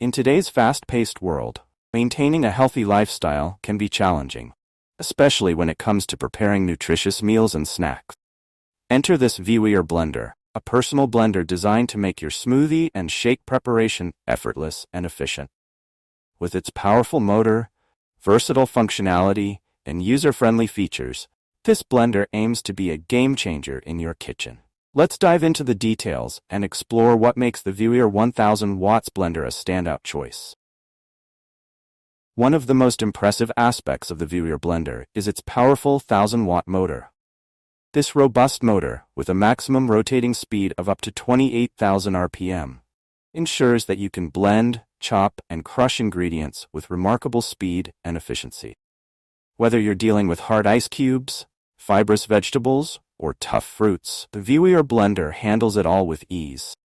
In today's fast-paced world, maintaining a healthy lifestyle can be challenging, especially when it comes to preparing nutritious meals and snacks. Enter this Vewior blender, a personal blender designed to make your smoothie and shake preparation effortless and efficient. With its powerful motor, versatile functionality, and user-friendly features, this blender aims to be a game-changer in your kitchen. Let's dive into the details and explore what makes the Vewior 1000w blender a standout choice. One of the most impressive aspects of the Vewior blender is its powerful 1000-watt motor. This robust motor, with a maximum rotating speed of up to 28,000 RPM, ensures that you can blend, chop, and crush ingredients with remarkable speed and efficiency. Whether you're dealing with hard ice cubes, fibrous vegetables, or tough fruits, the Vewior blender handles it all with ease.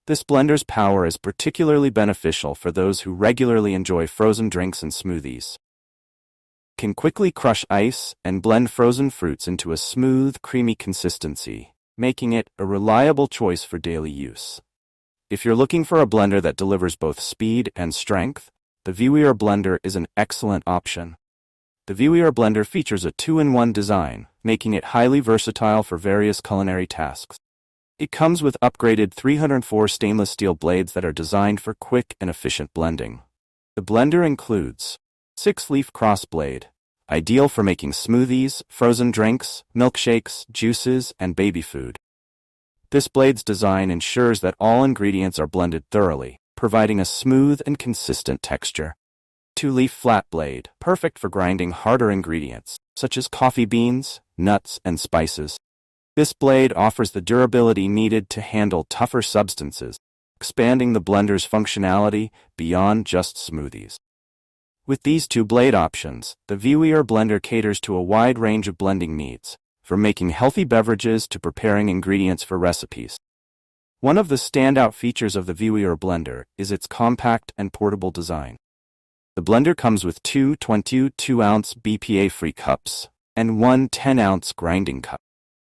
This blender's power is particularly beneficial for those who regularly enjoy frozen drinks and smoothies. It can quickly crush ice and blend frozen fruits into a smooth, creamy consistency, making it a reliable choice for daily use. If you're looking for a blender that delivers both speed and strength, the Vewior blender is an excellent option. The Vewior blender features a 2-in-1 design, making it highly versatile for various culinary tasks. It comes with upgraded 304 stainless steel blades that are designed for quick and efficient blending. The blender includes 6-leaf cross blade, ideal for making smoothies, frozen drinks, milkshakes, juices, and baby food. This blade's design ensures that all ingredients are blended thoroughly, providing a smooth and consistent texture. 2-leaf flat blade, perfect for grinding harder ingredients, such as coffee beans, nuts, and spices. This blade offers the durability needed to handle tougher substances, expanding the blender's functionality beyond just smoothies. With these 2 blade options, the Vewior blender caters to a wide range of blending needs, from making healthy beverages to preparing ingredients for recipes. One of the standout features of the Vewior blender is its compact and portable design. The blender comes with 2 22-ounce BPA-free cups and 1 10-ounce grinding cup,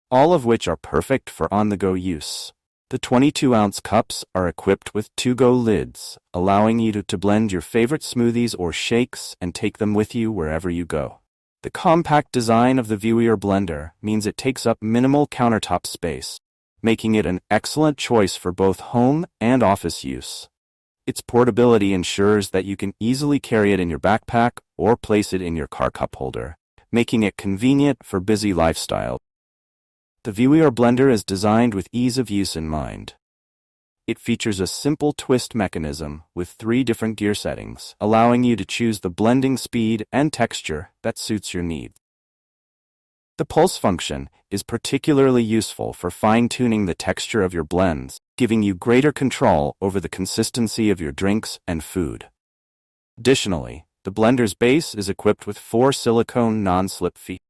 all of which are perfect for on-the-go use. The 22-ounce cups are equipped with 2-go lids, allowing you to blend your favorite smoothies or shakes and take them with you wherever you go. The compact design of the Vewior blender means it takes up minimal countertop space, making it an excellent choice for both home and office use. Its portability ensures that you can easily carry it in your backpack or place it in your car cup holder, making it convenient for busy lifestyle. The Vewior blender is designed with ease of use in mind. It features a simple twist mechanism with 3 different gear settings, allowing you to choose the blending speed and texture that suits your needs. The pulse function is particularly useful for fine-tuning the texture of your blends, giving you greater control over the consistency of your drinks and food. Additionally, the blender's base is equipped with 4 silicone non-slip feet.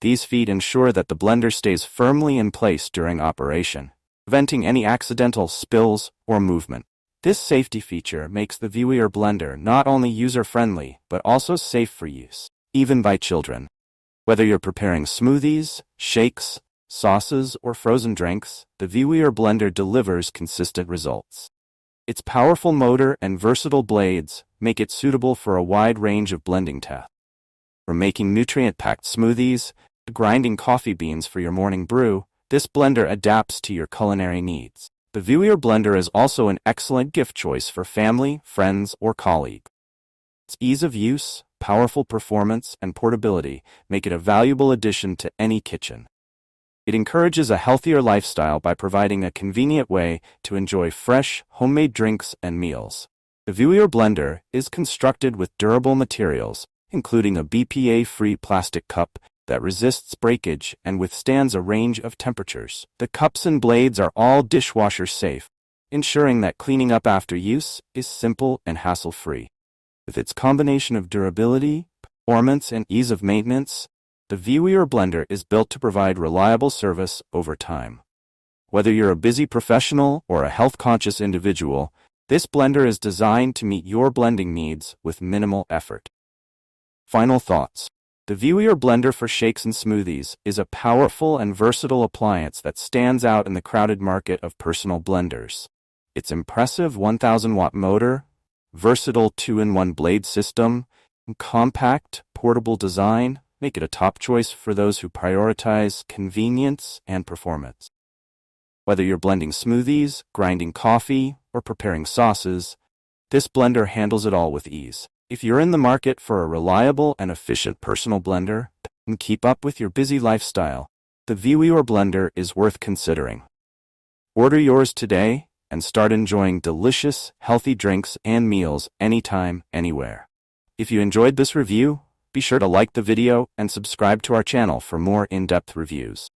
These feet ensure that the blender stays firmly in place during operation, preventing any accidental spills or movement. This safety feature makes the Vewior blender not only user-friendly but also safe for use, even by children. Whether you're preparing smoothies, shakes, sauces, or frozen drinks, the Vewior blender delivers consistent results. Its powerful motor and versatile blades make it suitable for a wide range of blending tasks. From making nutrient-packed smoothies to grinding coffee beans for your morning brew, this blender adapts to your culinary needs. The Vewior blender is also an excellent gift choice for family, friends, or colleagues. Its ease of use, powerful performance, and portability make it a valuable addition to any kitchen. It encourages a healthier lifestyle by providing a convenient way to enjoy fresh, homemade drinks and meals. The Vewior blender is constructed with durable materials, including a BPA-free plastic cup that resists breakage and withstands a range of temperatures. The cups and blades are all dishwasher safe, ensuring that cleaning up after use is simple and hassle-free. With its combination of durability, performance, and ease of maintenance, the Vewior blender is built to provide reliable service over time. Whether you're a busy professional or a health-conscious individual, this blender is designed to meet your blending needs with minimal effort. Final thoughts. The Vewior blender for shakes and smoothies is a powerful and versatile appliance that stands out in the crowded market of personal blenders. Its impressive 1000-watt motor, Versatile 2-in-1 blade system, and compact, portable design make it a top choice for those who prioritize convenience and performance. Whether you're blending smoothies, grinding coffee, or preparing sauces, this blender handles it all with ease. If you're in the market for a reliable and efficient personal blender and keep up with your busy lifestyle, the Vewior blender is worth considering. Order yours today and start enjoying delicious, healthy drinks and meals anytime, anywhere. If you enjoyed this review, be sure to like the video and subscribe to our channel for more in-depth reviews.